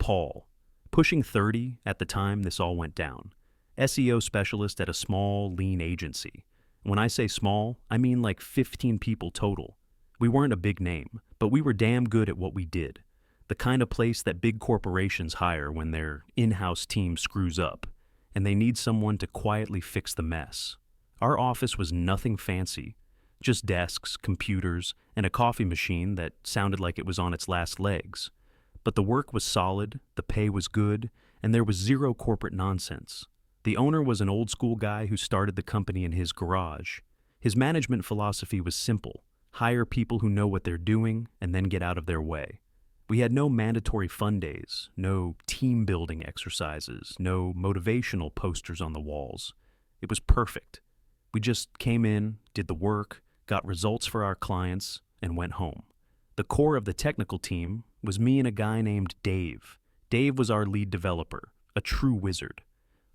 Paul, pushing 30 at the time this all went down. SEO specialist at a small, lean agency. When I say small, I mean like 15 people total. We weren't a big name, but we were damn good at what we did. The kind of place that big corporations hire when their in-house team screws up, and they need someone to quietly fix the mess. Our office was nothing fancy, just desks, computers, and a coffee machine that sounded like it was on its last legs. But the work was solid, the pay was good, and there was zero corporate nonsense. The owner was an old-school guy who started the company in his garage. His management philosophy was simple: hire people who know what they're doing and then get out of their way. We had no mandatory fun days, no team-building exercises, no motivational posters on the walls. It was perfect. We just came in, did the work, got results for our clients, and went home. The core of the technical team was me and a guy named Dave. Dave was our lead developer, a true wizard.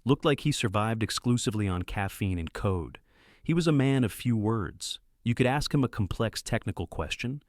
Looked like he survived exclusively on caffeine and code. He was a man of few words. You could ask him a complex technical question,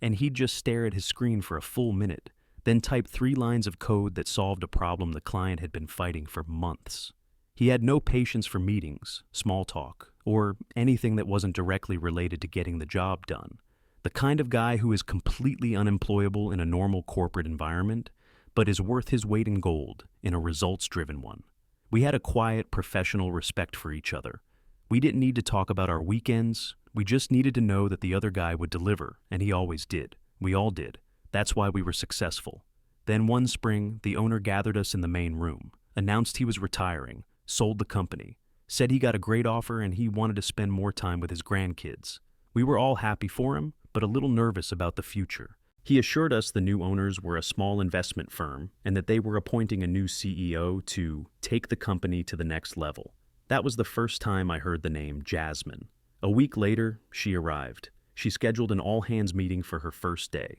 and he'd just stare at his screen for a full minute, then type 3 lines of code that solved a problem the client had been fighting for months. He had no patience for meetings, small talk, or anything that wasn't directly related to getting the job done. The kind of guy who is completely unemployable in a normal corporate environment, but is worth his weight in gold in a results-driven one. We had a quiet, professional respect for each other. We didn't need to talk about our weekends. We just needed to know that the other guy would deliver, and he always did. We all did. That's why we were successful. Then one spring, the owner gathered us in the main room, announced he was retiring, sold the company, said he got a great offer and he wanted to spend more time with his grandkids. We were all happy for him, but a little nervous about the future. He assured us the new owners were a small investment firm and that they were appointing a new CEO to take the company to the next level. That was the first time I heard the name Jasmine. A week later, she arrived. She scheduled an all-hands meeting for her first day.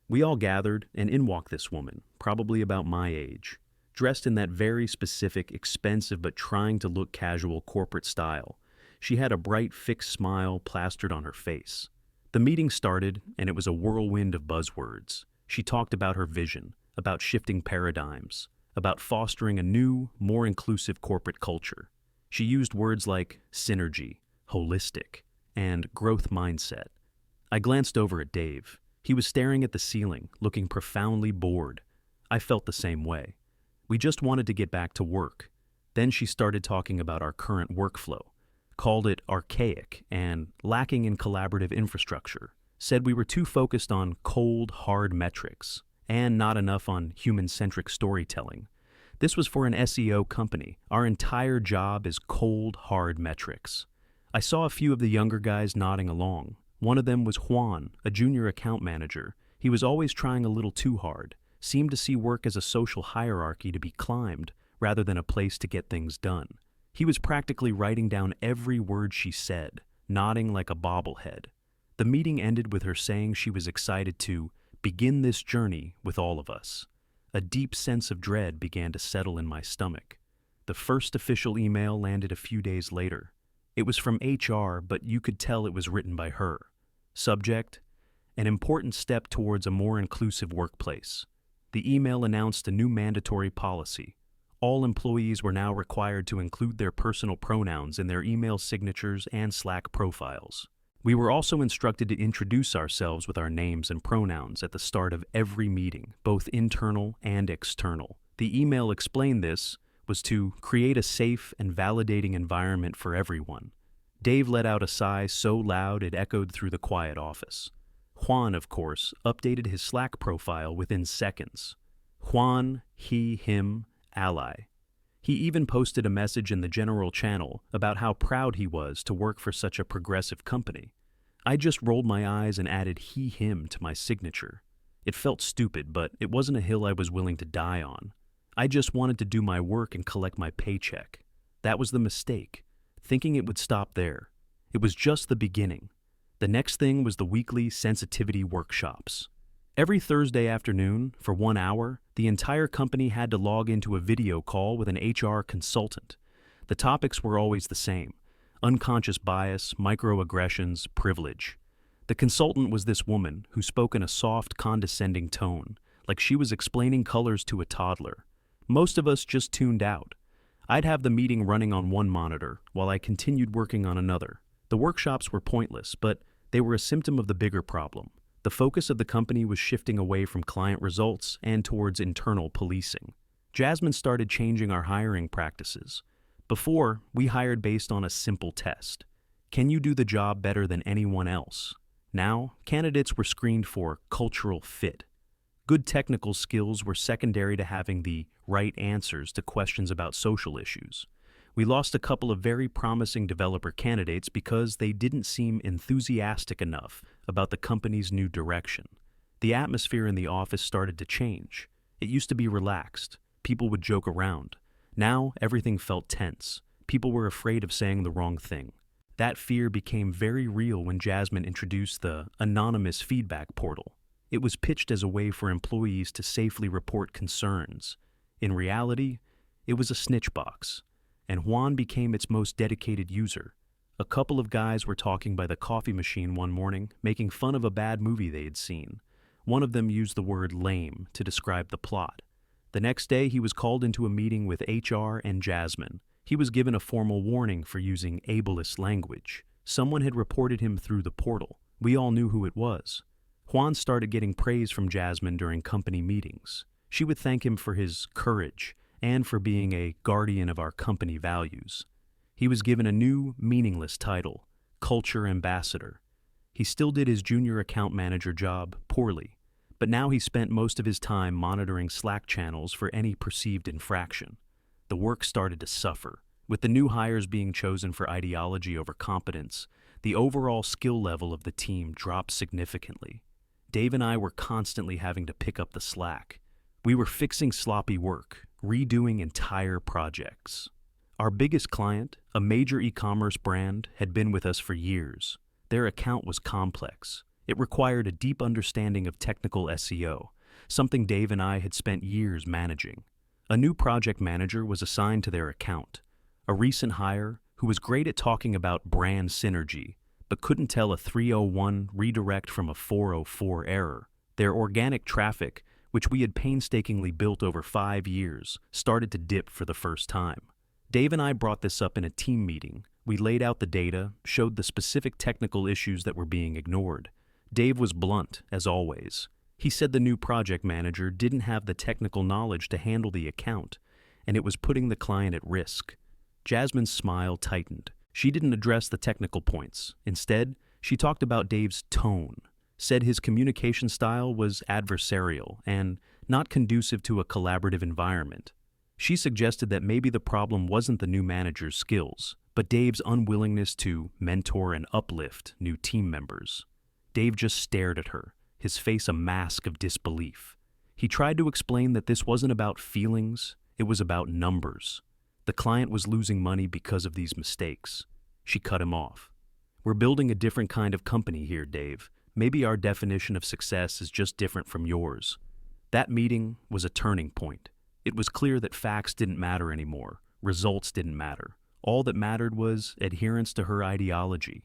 We all gathered, and in walked this woman, probably about my age, dressed in that very specific, expensive but trying to look casual corporate style. She had a bright, fixed smile plastered on her face. The meeting started, and it was a whirlwind of buzzwords. She talked about her vision, about shifting paradigms, about fostering a new, more inclusive corporate culture. She used words like synergy, holistic, and growth mindset. I glanced over at Dave. He was staring at the ceiling, looking profoundly bored. I felt the same way. We just wanted to get back to work. Then she started talking about our current workflow, called it archaic and lacking in collaborative infrastructure, said we were too focused on cold, hard metrics and not enough on human-centric storytelling. This was for an SEO company. Our entire job is cold, hard metrics. I saw a few of the younger guys nodding along. One of them was Juan, a junior account manager. He was always trying a little too hard, seemed to see work as a social hierarchy to be climbed rather than a place to get things done. He was practically writing down every word she said, nodding like a bobblehead. The meeting ended with her saying she was excited to begin this journey with all of us. A deep sense of dread began to settle in my stomach. The first official email landed a few days later. It was from HR, but you could tell it was written by her. Subject: an important step towards a more inclusive workplace. The email announced a new mandatory policy. All employees were now required to include their personal pronouns in their email signatures and Slack profiles. We were also instructed to introduce ourselves with our names and pronouns at the start of every meeting, both internal and external. The email explained this was to create a safe and validating environment for everyone. Dave let out a sigh so loud it echoed through the quiet office. Juan, of course, updated his Slack profile within seconds. Juan, he, him, ally. He even posted a message in the general channel about how proud he was to work for such a progressive company. I just rolled my eyes and added he, him to my signature. It felt stupid, but it wasn't a hill I was willing to die on. I just wanted to do my work and collect my paycheck. That was the mistake, thinking it would stop there. It was just the beginning. The next thing was the weekly sensitivity workshops. Every Thursday afternoon, for 1 hour, the entire company had to log into a video call with an HR consultant. The topics were always the same: unconscious bias, microaggressions, privilege. The consultant was this woman who spoke in a soft, condescending tone, like she was explaining colors to a toddler. Most of us just tuned out. I'd have the meeting running on one monitor while I continued working on another. The workshops were pointless, but they were a symptom of the bigger problem. The focus of the company was shifting away from client results and towards internal policing. Jasmine started changing our hiring practices. Before, we hired based on a simple test. Can you do the job better than anyone else? Now, candidates were screened for cultural fit. Good technical skills were secondary to having the right answers to questions about social issues. We lost a couple of very promising developer candidates because they didn't seem enthusiastic enough about the company's new direction. The atmosphere in the office started to change. It used to be relaxed. People would joke around. Now, everything felt tense. People were afraid of saying the wrong thing. That fear became very real when Jasmine introduced the anonymous feedback portal. It was pitched as a way for employees to safely report concerns. In reality, it was a snitch box, and Juan became its most dedicated user. A couple of guys were talking by the coffee machine one morning, making fun of a bad movie they had seen. One of them used the word lame to describe the plot. The next day, he was called into a meeting with HR and Jasmine. He was given a formal warning for using ableist language. Someone had reported him through the portal. We all knew who it was. Juan started getting praise from Jasmine during company meetings. She would thank him for his courage and for being a guardian of our company values. He was given a new, meaningless title, Culture Ambassador. He still did his junior account manager job poorly, but now he spent most of his time monitoring Slack channels for any perceived infraction. The work started to suffer. With the new hires being chosen for ideology over competence, the overall skill level of the team dropped significantly. Dave and I were constantly having to pick up the slack. We were fixing sloppy work, redoing entire projects. Our biggest client, a major e-commerce brand, had been with us for years. Their account was complex. It required a deep understanding of technical SEO, something Dave and I had spent years managing. A new project manager was assigned to their account, a recent hire who was great at talking about brand synergy, but couldn't tell a 301 redirect from a 404 error. Their organic traffic, which we had painstakingly built over 5 years, started to dip for the first time. Dave and I brought this up in a team meeting. We laid out the data, showed the specific technical issues that were being ignored. Dave was blunt, as always. He said the new project manager didn't have the technical knowledge to handle the account, and it was putting the client at risk. Jasmine's smile tightened. She didn't address the technical points. Instead, she talked about Dave's tone, said his communication style was adversarial and not conducive to a collaborative environment. She suggested that maybe the problem wasn't the new manager's skills, but Dave's unwillingness to mentor and uplift new team members. Dave just stared at her, his face a mask of disbelief. He tried to explain that this wasn't about feelings, it was about numbers. The client was losing money because of these mistakes. She cut him off. We're building a different kind of company here, Dave. Maybe our definition of success is just different from yours. That meeting was a turning point. It was clear that facts didn't matter anymore. Results didn't matter. All that mattered was adherence to her ideology.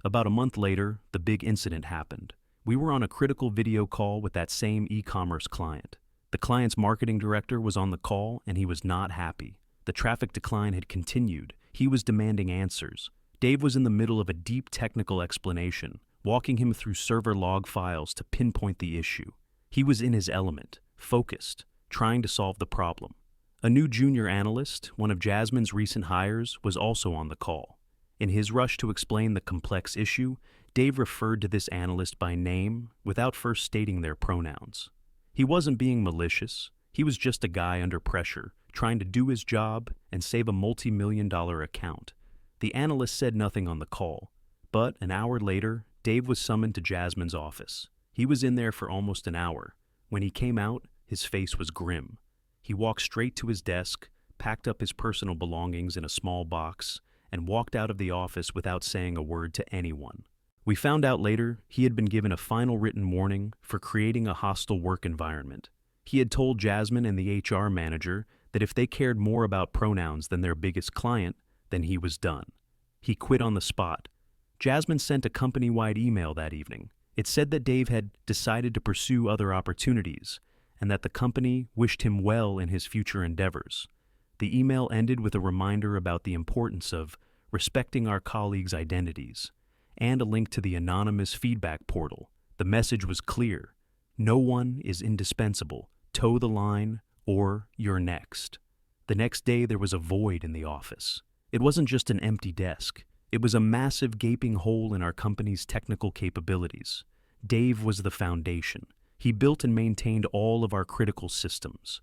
About a month later, the big incident happened. We were on a critical video call with that same e-commerce client. The client's marketing director was on the call, and he was not happy. The traffic decline had continued. He was demanding answers. Dave was in the middle of a deep technical explanation, walking him through server log files to pinpoint the issue. He was in his element, focused, trying to solve the problem. A new junior analyst, one of Jasmine's recent hires, was also on the call. In his rush to explain the complex issue, Dave referred to this analyst by name without first stating their pronouns. He wasn't being malicious. He was just a guy under pressure, trying to do his job and save a multi-million-dollar account. The analyst said nothing on the call, but an hour later, Dave was summoned to Jasmine's office. He was in there for almost an hour. When he came out, his face was grim. He walked straight to his desk, packed up his personal belongings in a small box, and walked out of the office without saying a word to anyone. We found out later he had been given a final written warning for creating a hostile work environment. He had told Jasmine and the HR manager that if they cared more about pronouns than their biggest client, then he was done. He quit on the spot. Jasmine sent a company-wide email that evening. It said that Dave had decided to pursue other opportunities, and that the company wished him well in his future endeavors. The email ended with a reminder about the importance of respecting our colleagues' identities, and a link to the anonymous feedback portal. The message was clear: no one is indispensable. Toe the line, or you're next. The next day, there was a void in the office. It wasn't just an empty desk. It was a massive gaping hole in our company's technical capabilities. Dave was the foundation. He built and maintained all of our critical systems.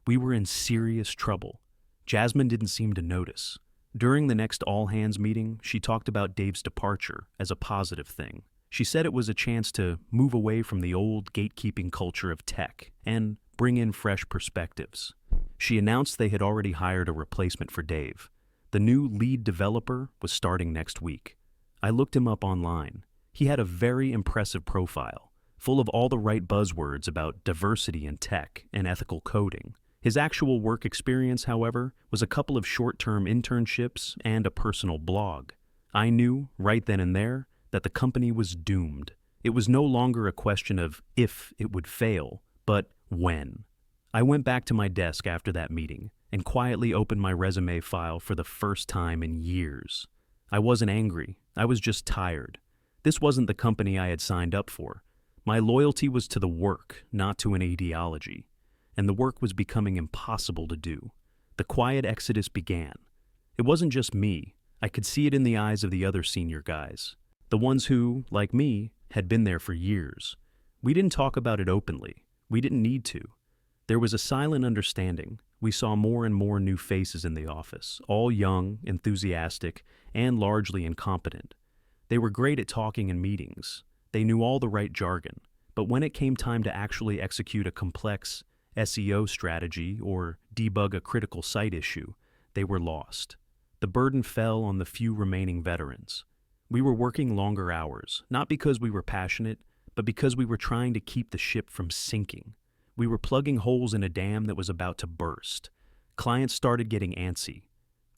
We were in serious trouble. Jasmine didn't seem to notice. During the next all-hands meeting, she talked about Dave's departure as a positive thing. She said it was a chance to move away from the old gatekeeping culture of tech and bring in fresh perspectives. She announced they had already hired a replacement for Dave. The new lead developer was starting next week. I looked him up online. He had a very impressive profile, full of all the right buzzwords about diversity in tech and ethical coding. His actual work experience, however, was a couple of short-term internships and a personal blog. I knew, right then and there, that the company was doomed. It was no longer a question of if it would fail, but when. I went back to my desk after that meeting and quietly opened my resume file for the first time in years. I wasn't angry. I was just tired. This wasn't the company I had signed up for. My loyalty was to the work, not to an ideology. And the work was becoming impossible to do. The quiet exodus began. It wasn't just me. I could see it in the eyes of the other senior guys. The ones who, like me, had been there for years. We didn't talk about it openly. We didn't need to. There was a silent understanding. We saw more and more new faces in the office, all young, enthusiastic, and largely incompetent. They were great at talking in meetings. They knew all the right jargon. But when it came time to actually execute a complex SEO strategy or debug a critical site issue, they were lost. The burden fell on the few remaining veterans. We were working longer hours, not because we were passionate, but because we were trying to keep the ship from sinking. We were plugging holes in a dam that was about to burst. Clients started getting antsy.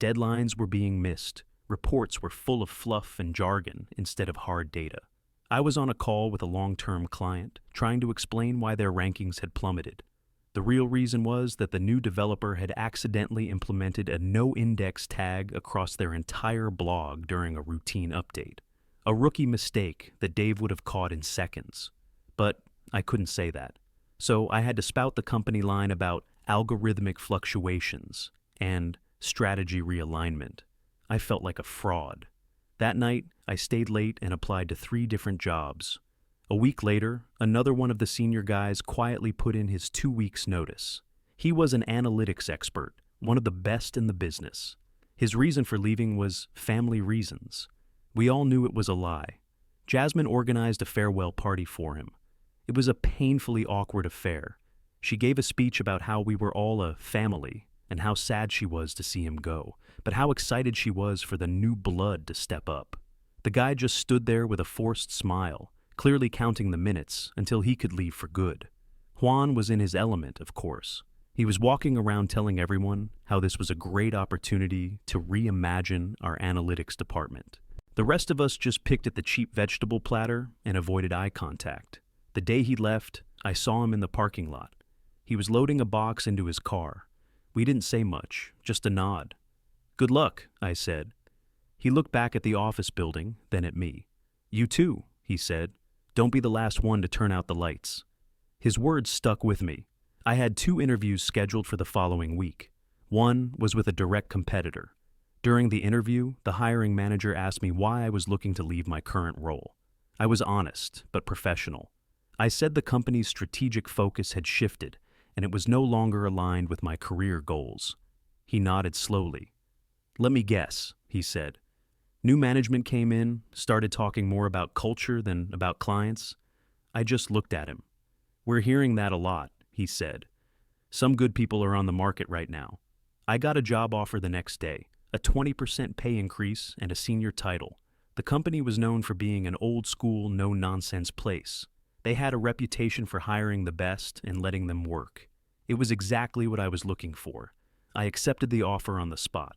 Deadlines were being missed. Reports were full of fluff and jargon instead of hard data. I was on a call with a long-term client, trying to explain why their rankings had plummeted. The real reason was that the new developer had accidentally implemented a no-index tag across their entire blog during a routine update. A rookie mistake that Dave would have caught in seconds. But I couldn't say that. So I had to spout the company line about algorithmic fluctuations and strategy realignment. I felt like a fraud. That night, I stayed late and applied to 3 different jobs. A week later, another one of the senior guys quietly put in his 2 weeks' notice. He was an analytics expert, one of the best in the business. His reason for leaving was family reasons. We all knew it was a lie. Jasmine organized a farewell party for him. It was a painfully awkward affair. She gave a speech about how we were all a family and how sad she was to see him go, but how excited she was for the new blood to step up. The guy just stood there with a forced smile, clearly counting the minutes until he could leave for good. Juan was in his element, of course. He was walking around telling everyone how this was a great opportunity to reimagine our analytics department. The rest of us just picked at the cheap vegetable platter and avoided eye contact. The day he left, I saw him in the parking lot. He was loading a box into his car. We didn't say much, just a nod. "Good luck," I said. He looked back at the office building, then at me. "You too," he said. "Don't be the last one to turn out the lights." His words stuck with me. I had 2 interviews scheduled for the following week. One was with a direct competitor. During the interview, the hiring manager asked me why I was looking to leave my current role. I was honest, but professional. I said the company's strategic focus had shifted, and it was no longer aligned with my career goals. He nodded slowly. "Let me guess," he said. "New management came in, started talking more about culture than about clients." I just looked at him. "We're hearing that a lot," he said. "Some good people are on the market right now." I got a job offer the next day, a 20% pay increase and a senior title. The company was known for being an old-school, no-nonsense place. They had a reputation for hiring the best and letting them work. It was exactly what I was looking for. I accepted the offer on the spot.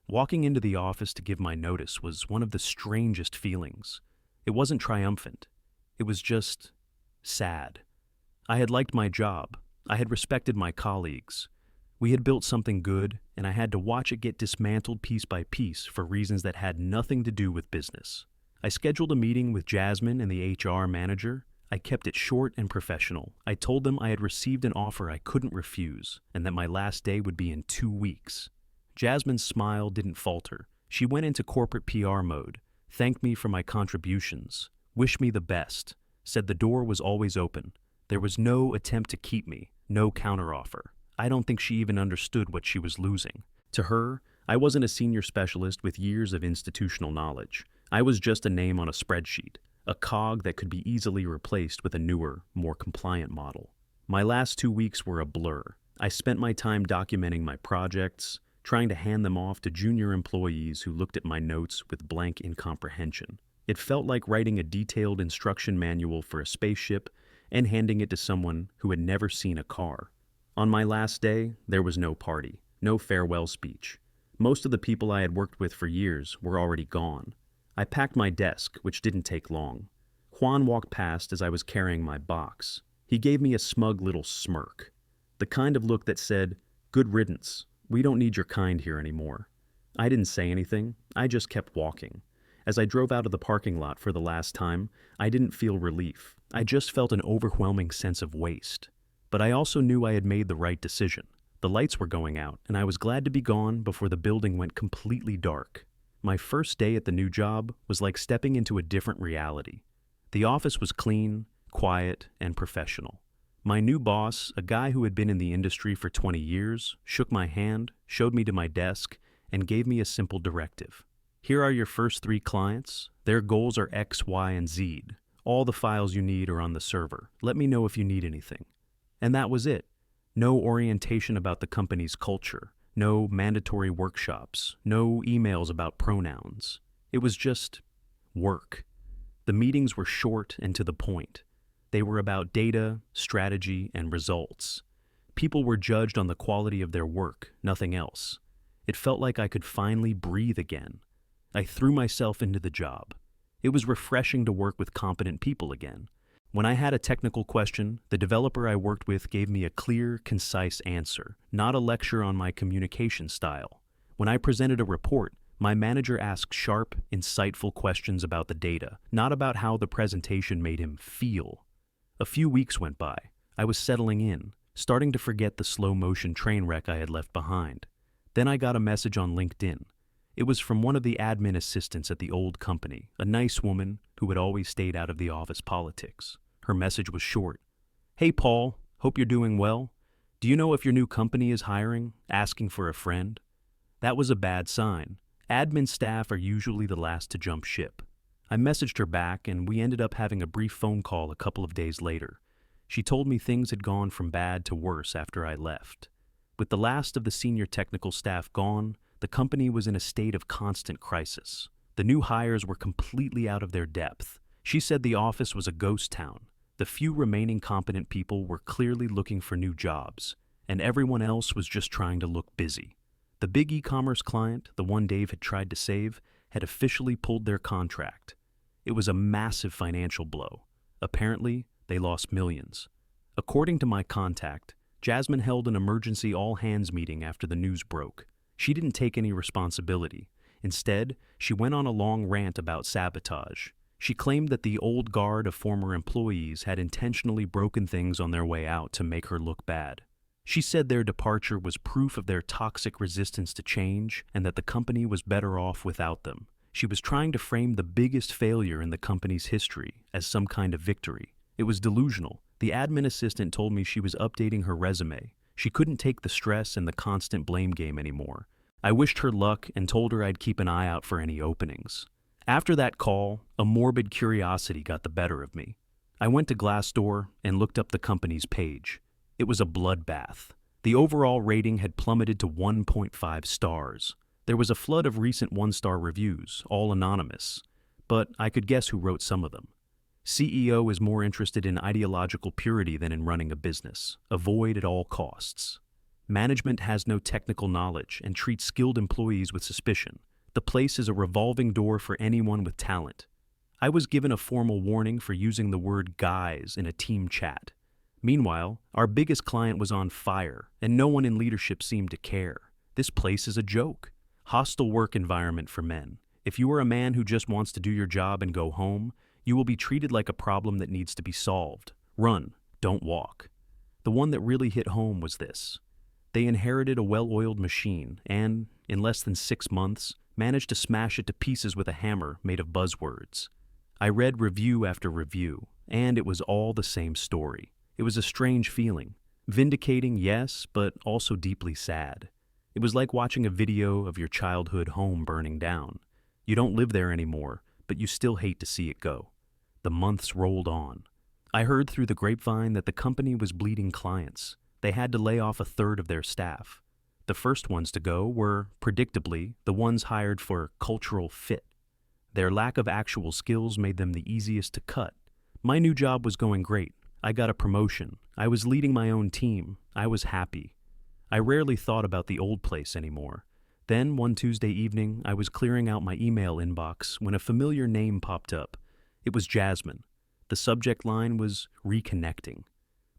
Walking into the office to give my notice was one of the strangest feelings. It wasn't triumphant. It was just sad. I had liked my job. I had respected my colleagues. We had built something good, and I had to watch it get dismantled piece by piece for reasons that had nothing to do with business. I scheduled a meeting with Jasmine and the HR manager. I kept it short and professional. I told them I had received an offer I couldn't refuse, and that my last day would be in 2 weeks. Jasmine's smile didn't falter. She went into corporate PR mode, thanked me for my contributions, wished me the best, said the door was always open. There was no attempt to keep me, no counteroffer. I don't think she even understood what she was losing. To her, I wasn't a senior specialist with years of institutional knowledge. I was just a name on a spreadsheet, a cog that could be easily replaced with a newer, more compliant model. My last 2 weeks were a blur. I spent my time documenting my projects, trying to hand them off to junior employees who looked at my notes with blank incomprehension. It felt like writing a detailed instruction manual for a spaceship and handing it to someone who had never seen a car. On my last day, there was no party, no farewell speech. Most of the people I had worked with for years were already gone. I packed my desk, which didn't take long. Juan walked past as I was carrying my box. He gave me a smug little smirk, the kind of look that said, "Good riddance. We don't need your kind here anymore." I didn't say anything. I just kept walking. As I drove out of the parking lot for the last time, I didn't feel relief. I just felt an overwhelming sense of waste. But I also knew I had made the right decision. The lights were going out, and I was glad to be gone before the building went completely dark. My first day at the new job was like stepping into a different reality. The office was clean, quiet, and professional. My new boss, a guy who had been in the industry for 20 years, shook my hand, showed me to my desk, and gave me a simple directive. Here are your first 3 clients. Their goals are X, Y, and Z. All the files you need are on the server. Let me know if you need anything. And that was it. No orientation about the company's culture. No mandatory workshops. No emails about pronouns. It was just work. The meetings were short and to the point. They were about data, strategy, and results. People were judged on the quality of their work, nothing else. It felt like I could finally breathe again. I threw myself into the job. It was refreshing to work with competent people again. When I had a technical question, the developer I worked with gave me a clear, concise answer, not a lecture on my communication style. When I presented a report, my manager asked sharp, insightful questions about the data, not about how the presentation made him feel. A few weeks went by. I was settling in, starting to forget the slow-motion train wreck I had left behind. Then I got a message on LinkedIn. It was from one of the admin assistants at the old company, a nice woman who had always stayed out of the office politics. Her message was short. "Hey Paul, hope you're doing well. Do you know if your new company is hiring, asking for a friend?" That was a bad sign. Admin staff are usually the last to jump ship. I messaged her back, and we ended up having a brief phone call a couple of days later. She told me things had gone from bad to worse after I left. With the last of the senior technical staff gone, the company was in a state of constant crisis. The new hires were completely out of their depth. She said the office was a ghost town. The few remaining competent people were clearly looking for new jobs, and everyone else was just trying to look busy. The big e-commerce client, the one Dave had tried to save, had officially pulled their contract. It was a massive financial blow. Apparently, they lost millions. According to my contact, Jasmine held an emergency all-hands meeting after the news broke. She didn't take any responsibility. Instead, she went on a long rant about sabotage. She claimed that the old guard of former employees had intentionally broken things on their way out to make her look bad. She said their departure was proof of their toxic resistance to change and that the company was better off without them. She was trying to frame the biggest failure in the company's history as some kind of victory. It was delusional. The admin assistant told me she was updating her resume. She couldn't take the stress and the constant blame game anymore. I wished her luck and told her I'd keep an eye out for any openings. After that call, a morbid curiosity got the better of me. I went to Glassdoor and looked up the company's page. It was a bloodbath. The overall rating had plummeted to 1.5 stars. There was a flood of recent one-star reviews, all anonymous, but I could guess who wrote some of them. CEO is more interested in ideological purity than in running a business. Avoid at all costs. Management has no technical knowledge and treats skilled employees with suspicion. The place is a revolving door for anyone with talent. I was given a formal warning for using the word guys in a team chat. Meanwhile, our biggest client was on fire, and no one in leadership seemed to care. This place is a joke. Hostile work environment for men. If you are a man who just wants to do your job and go home, you will be treated like a problem that needs to be solved. Run, don't walk. The one that really hit home was this. They inherited a well-oiled machine and, in less than 6 months, managed to smash it to pieces with a hammer made of buzzwords. I read review after review, and it was all the same story. It was a strange feeling. Vindicating, yes, but also deeply sad. It was like watching a video of your childhood home burning down. You don't live there anymore, but you still hate to see it go. The months rolled on. I heard through the grapevine that the company was bleeding clients. They had to lay off a third of their staff. The first ones to go were, predictably, the ones hired for cultural fit. Their lack of actual skills made them the easiest to cut. My new job was going great. I got a promotion. I was leading my own team. I was happy. I rarely thought about the old place anymore. Then, one Tuesday evening, I was clearing out my email inbox when a familiar name popped up. It was Jasmine. The subject line was reconnecting.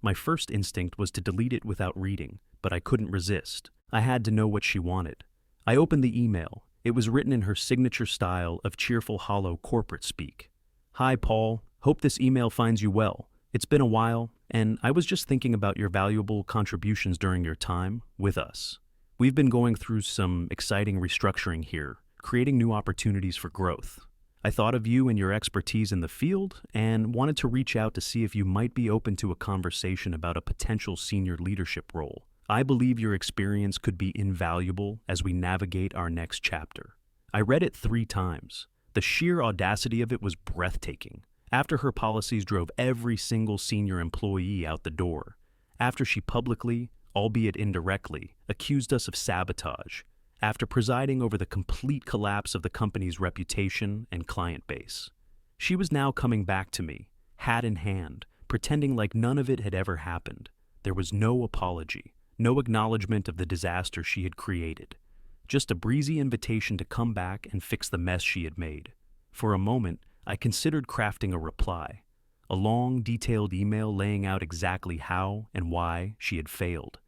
My first instinct was to delete it without reading, but I couldn't resist. I had to know what she wanted. I opened the email. It was written in her signature style of cheerful, hollow corporate speak. "Hi, Paul. Hope this email finds you well. It's been a while, and I was just thinking about your valuable contributions during your time with us. We've been going through some exciting restructuring here, creating new opportunities for growth. I thought of you and your expertise in the field and wanted to reach out to see if you might be open to a conversation about a potential senior leadership role. I believe your experience could be invaluable as we navigate our next chapter." I read it 3 times. The sheer audacity of it was breathtaking. After her policies drove every single senior employee out the door. After she publicly, albeit indirectly, accused us of sabotage. After presiding over the complete collapse of the company's reputation and client base. She was now coming back to me, hat in hand, pretending like none of it had ever happened. There was no apology, no acknowledgement of the disaster she had created. Just a breezy invitation to come back and fix the mess she had made. For a moment, I considered crafting a reply. A long, detailed email laying out exactly how and why she had failed.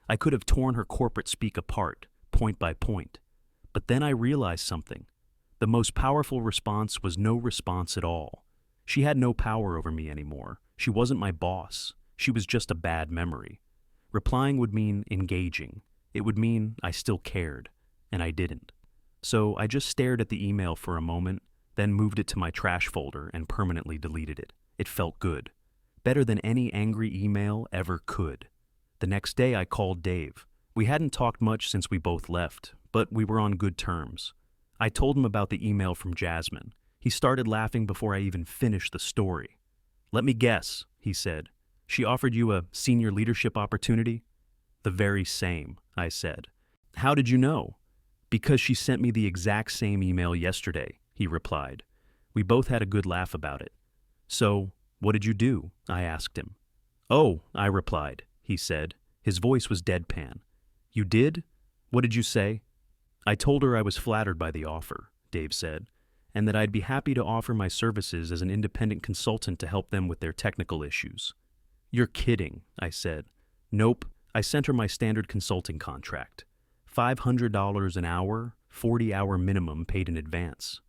I could have torn her corporate speak apart, point by point. But then I realized something. The most powerful response was no response at all. She had no power over me anymore. She wasn't my boss. She was just a bad memory. Replying would mean engaging. It would mean I still cared, and I didn't. So I just stared at the email for a moment, then moved it to my trash folder and permanently deleted it. It felt good. Better than any angry email ever could. The next day I called Dave. We hadn't talked much since we both left, but we were on good terms. I told him about the email from Jasmine. He started laughing before I even finished the story. "Let me guess," he said. "She offered you a senior leadership opportunity?" "The very same," I said. "How did you know?" "Because she sent me the exact same email yesterday," he replied. We both had a good laugh about it. "So, what did you do?" I asked him. "Oh," I replied, he said. His voice was deadpan. "You did? What did you say?" "I told her I was flattered by the offer," Dave said, "and that I'd be happy to offer my services as an independent consultant to help them with their technical issues." "You're kidding," I said. "Nope, I sent her my standard consulting contract. $500 an hour, 40-hour minimum paid in advance."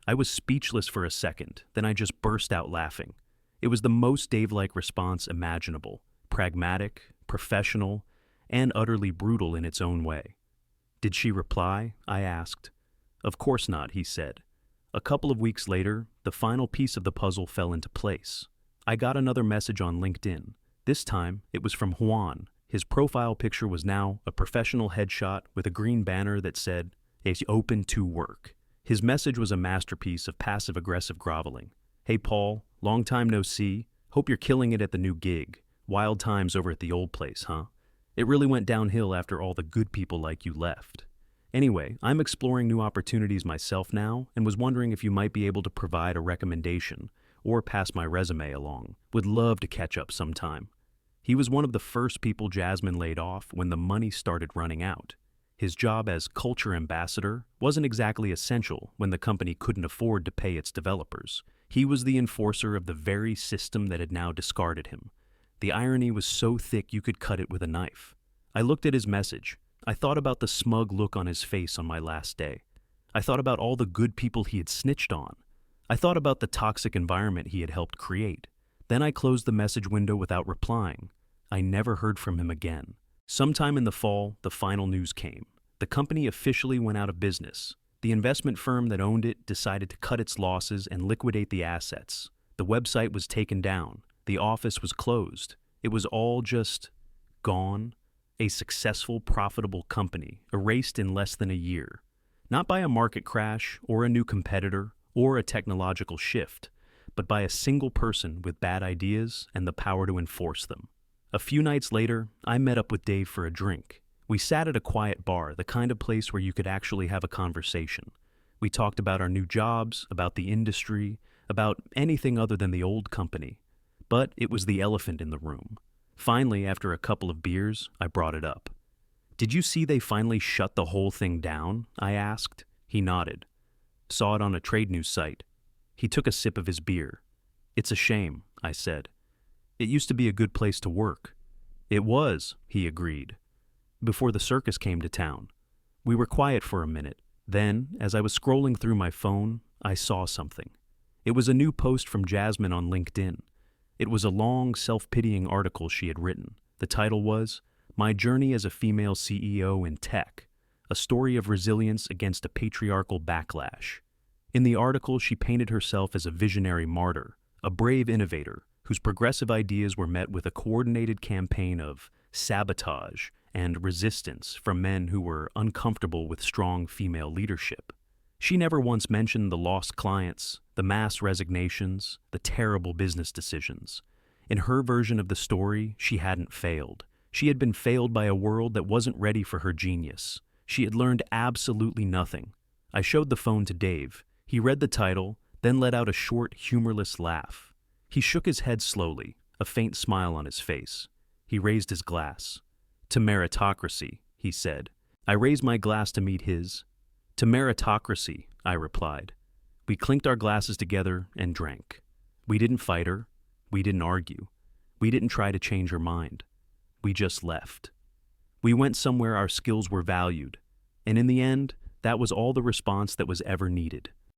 I was speechless for a second, then I just burst out laughing. It was the most Dave-like response imaginable, pragmatic, professional, and utterly brutal in its own way. "Did she reply?" I asked. "Of course not," he said. A couple of weeks later, the final piece of the puzzle fell into place. I got another message on LinkedIn. This time, it was from Juan. His profile picture was now a professional headshot with a green banner that said, "It's open to work." His message was a masterpiece of passive-aggressive groveling. "Hey Paul, long time no see. Hope you're killing it at the new gig. Wild times over at the old place, huh? It really went downhill after all the good people like you left. Anyway, I'm exploring new opportunities myself now and was wondering if you might be able to provide a recommendation or pass my resume along. Would love to catch up sometime." He was one of the first people Jasmine laid off when the money started running out. His job as culture ambassador wasn't exactly essential when the company couldn't afford to pay its developers. He was the enforcer of the very system that had now discarded him. The irony was so thick you could cut it with a knife. I looked at his message. I thought about the smug look on his face on my last day. I thought about all the good people he had snitched on. I thought about the toxic environment he had helped create. Then I closed the message window without replying. I never heard from him again. Sometime in the fall, the final news came. The company officially went out of business. The investment firm that owned it decided to cut its losses and liquidate the assets. The website was taken down. The office was closed. It was all just gone. A successful, profitable company, erased in less than a year. Not by a market crash or a new competitor or a technological shift, but by a single person with bad ideas and the power to enforce them. A few nights later, I met up with Dave for a drink. We sat at a quiet bar, the kind of place where you could actually have a conversation. We talked about our new jobs, about the industry, about anything other than the old company. But it was the elephant in the room. Finally, after a couple of beers, I brought it up. "Did you see they finally shut the whole thing down?" I asked. He nodded. "Saw it on a trade news site." He took a sip of his beer. "It's a shame," I said. "It used to be a good place to work." "It was," he agreed. "Before the circus came to town." We were quiet for a minute. Then, as I was scrolling through my phone, I saw something. It was a new post from Jasmine on LinkedIn. It was a long, self-pitying article she had written. The title was, "My Journey as a Female CEO in Tech, a Story of Resilience Against a Patriarchal Backlash." In the article, she painted herself as a visionary martyr, a brave innovator whose progressive ideas were met with a coordinated campaign of sabotage and resistance from men who were uncomfortable with strong female leadership. She never once mentioned the lost clients, the mass resignations, the terrible business decisions. In her version of the story, she hadn't failed. She had been failed by a world that wasn't ready for her genius. She had learned absolutely nothing. I showed the phone to Dave. He read the title, then let out a short, humorless laugh. He shook his head slowly, a faint smile on his face. He raised his glass. "To meritocracy," he said. I raised my glass to meet his. "To meritocracy," I replied. We clinked our glasses together and drank. We didn't fight her. We didn't argue. We didn't try to change her mind. We just left. We went somewhere our skills were valued, and in the end, that was all the response that was ever needed.